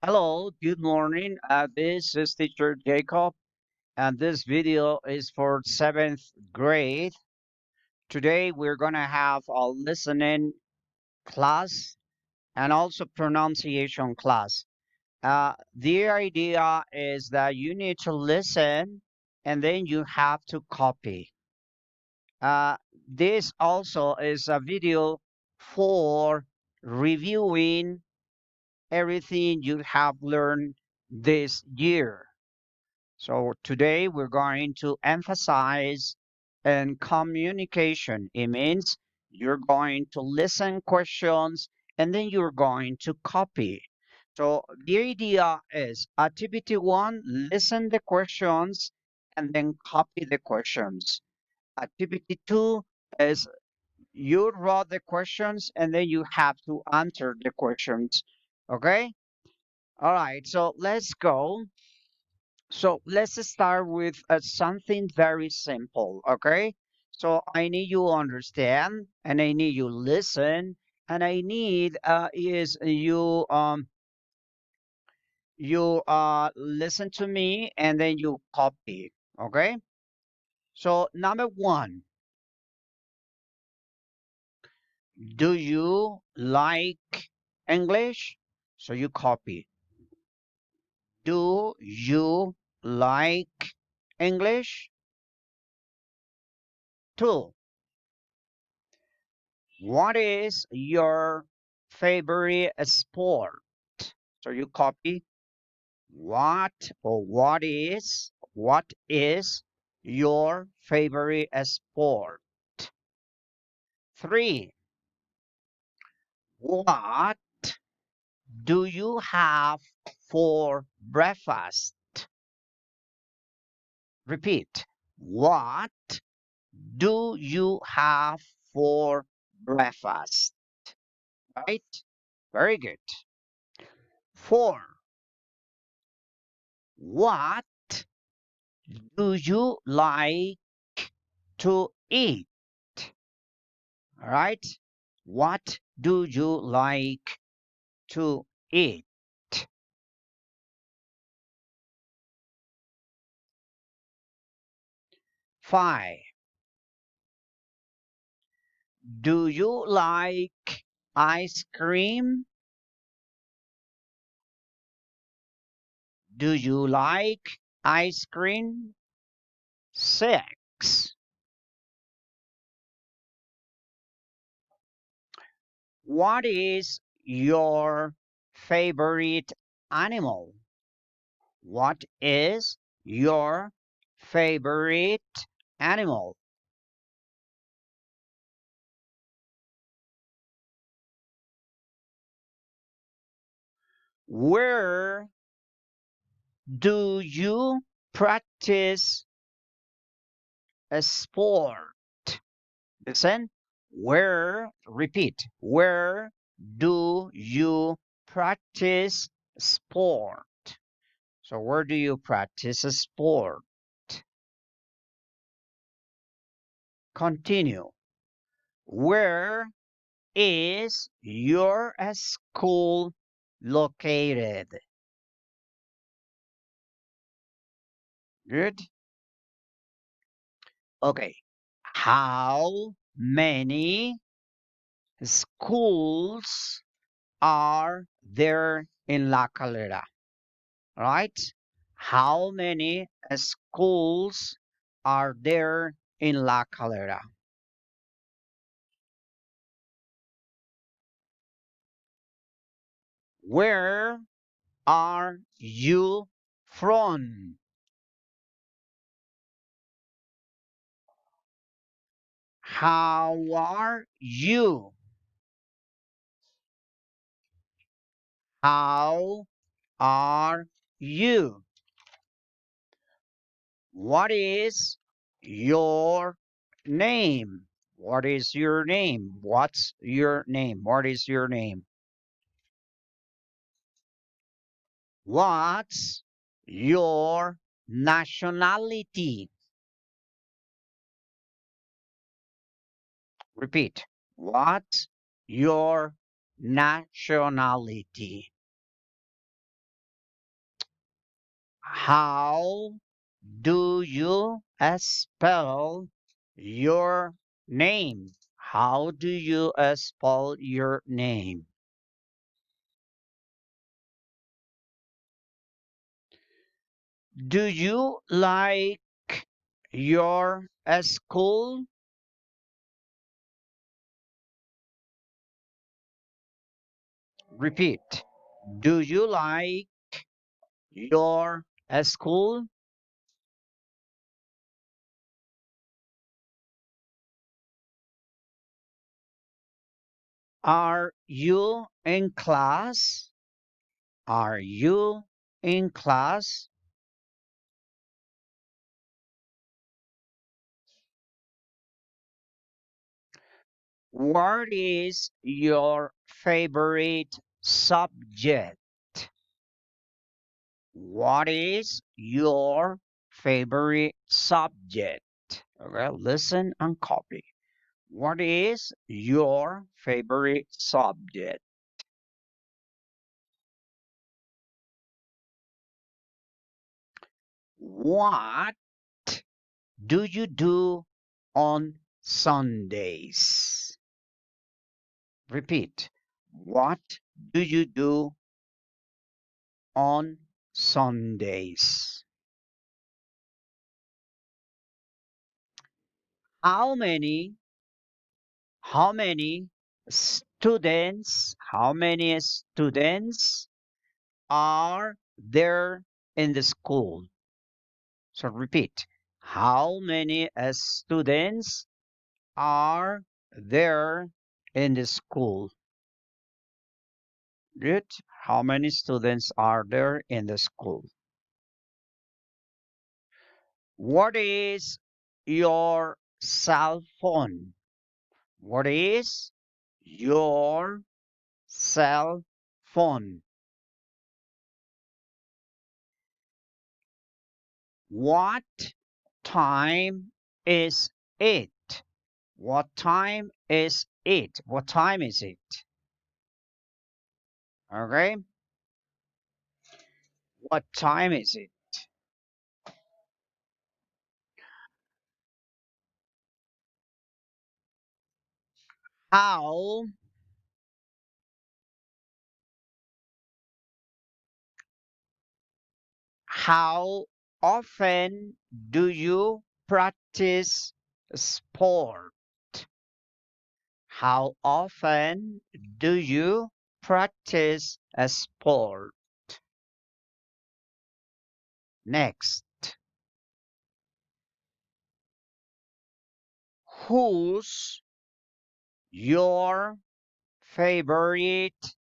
Hello, good morning. This is teacher Jacob, and this video is for seventh grade. Today, we're going to have a listening class and also pronunciation class. The idea is that you need to listen and then you have to copy. Uh, this also is a video for reviewing everything you have learned this year. So today we're going to emphasize in communication. It means you're going to listen questions and then you're going to copy. So the idea is activity one, listen the questions and then copy the questions. Activity two is you write the questions and then you have to answer the questions. Okay? All right, so let's go. So let's start with something very simple, okay? So I need you understand, and I need you listen, and I need is you listen to me, and then you copy, okay? So number one, do you like English? So you copy. Do you like English? Two. What is your favorite sport? So you copy what is your favorite sport? Three, what do you have for breakfast? Repeat. What do you have for breakfast? Right? Very good. Four, what do you like to eat? All right. What do you like to eat? Five. Do you like ice cream? Do you like ice cream? Six. What is your favorite animal? What is your favorite animal? Where do you practice a sport? Listen, where do you practice sport? So, where do you practice a sport? Continue. Where is your school located? Good. Okay. How many schools are there in La Calera? Right? How many schools are there in La Calera? Where are you from? How are you? How are you? What is your name? What is your name? What's your name? What is your name? What's your nationality? Repeat. What's your nationality? How do you spell your name? How do you spell your name? Do you like your school? Repeat. Do you like your school? Are you in class? Are you in class? What is your favorite subject? What is your favorite subject? Okay, listen and copy. What is your favorite subject? What do you do on Sundays? Repeat. What do you do on Sundays? How many how many students are there in the school? So repeat. How many students are there in the school? Good. How many students are there in the school? What is your cell phone? What is your cell phone? What time is it? What time is it? What time is it? Okay. What time is it? How how often do you practice sport? How often do you practice a sport? Next, who's your favorite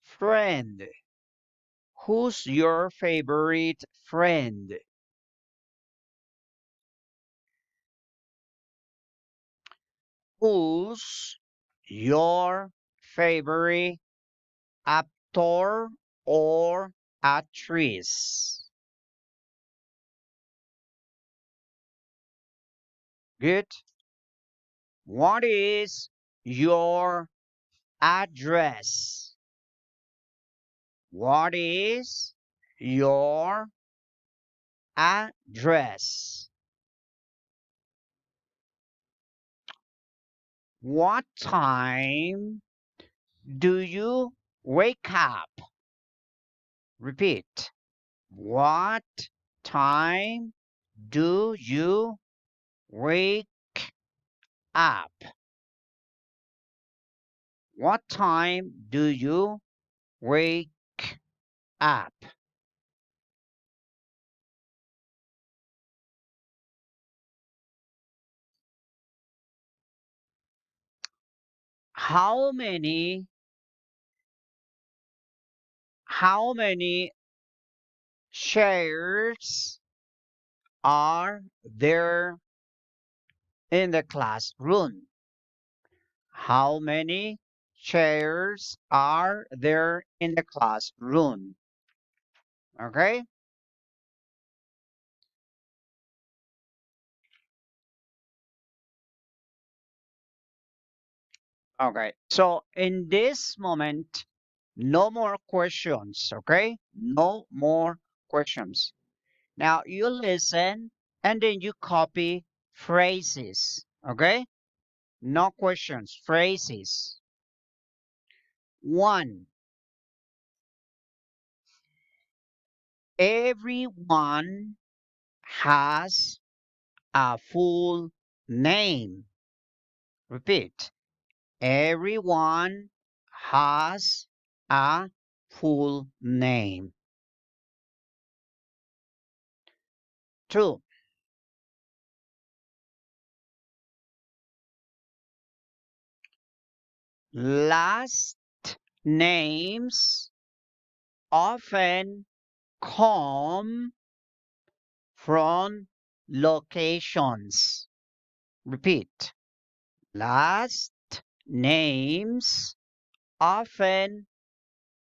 friend? Who's your favorite friend? Who's your favorite actor or actress? Good. What is your address? What is your address? What time do you wake up? Repeat. What time do you wake up? What time do you wake up? How many how many chairs are there in the classroom? How many chairs are there in the classroom? Okay? Okay. So in this moment, no more questions. Okay? No more questions. Now you listen and then you copy phrases. Okay? No questions, phrases. 1. Everyone has a full name. Repeat. Everyone has a full name. 2. Last names often come from locations. Repeat. Last names often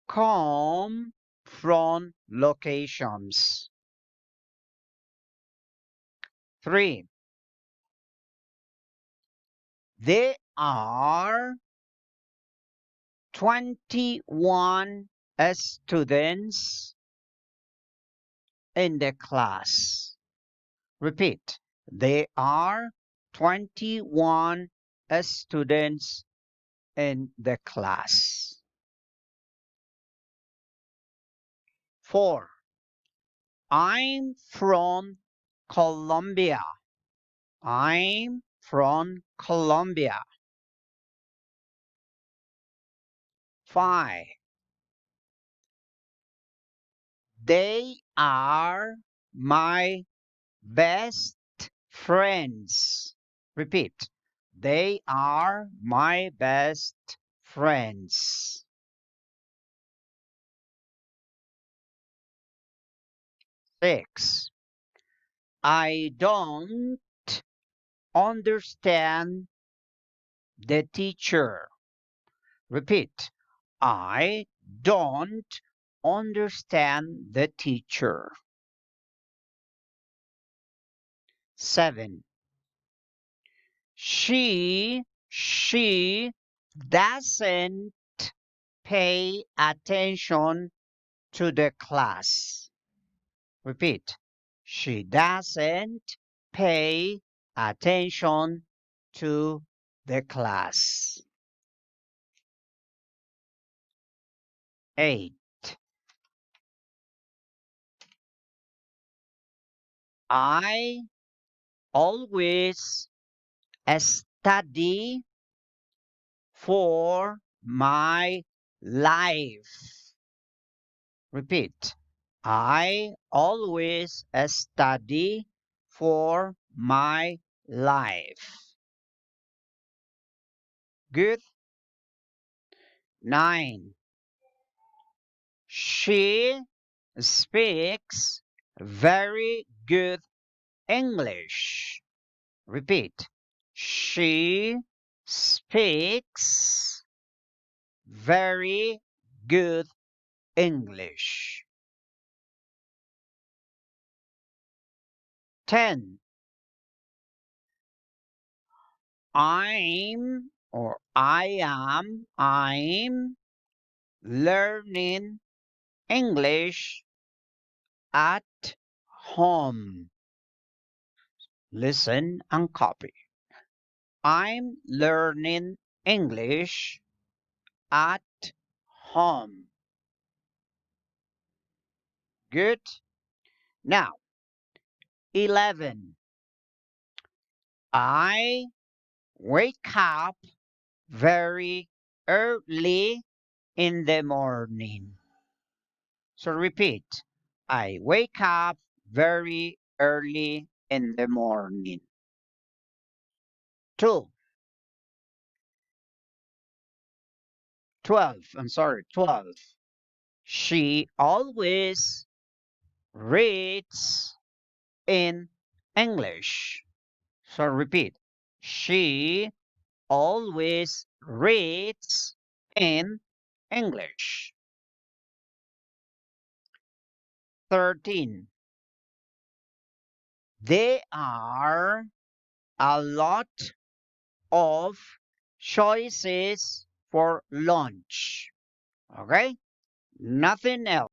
come from locations. 3. There are 21 students in the class. Repeat. There are 21 students in the class. 4. I'm from Colombia. I'm from Colombia. 5. They are my best friends. Repeat. They are my best friends. 6. I don't understand the teacher. Repeat. I don't understand the teacher. 7. She doesn't pay attention to the class. Repeat. She doesn't pay attention to the class. 8. I always study for my life. Repeat. I always study for my life. Good. 9. She speaks very good English. Repeat. She speaks very good English. 10. I'm learning English at home. Listen and copy. I'm learning English at home. Good. Now, 11. I wake up very early in the morning. So repeat. I wake up very early in the morning. 2. 12. I'm sorry, 12. She always reads in English. So repeat. She always reads in English. 13. There are a lot of choices for lunch. Okay? Nothing else.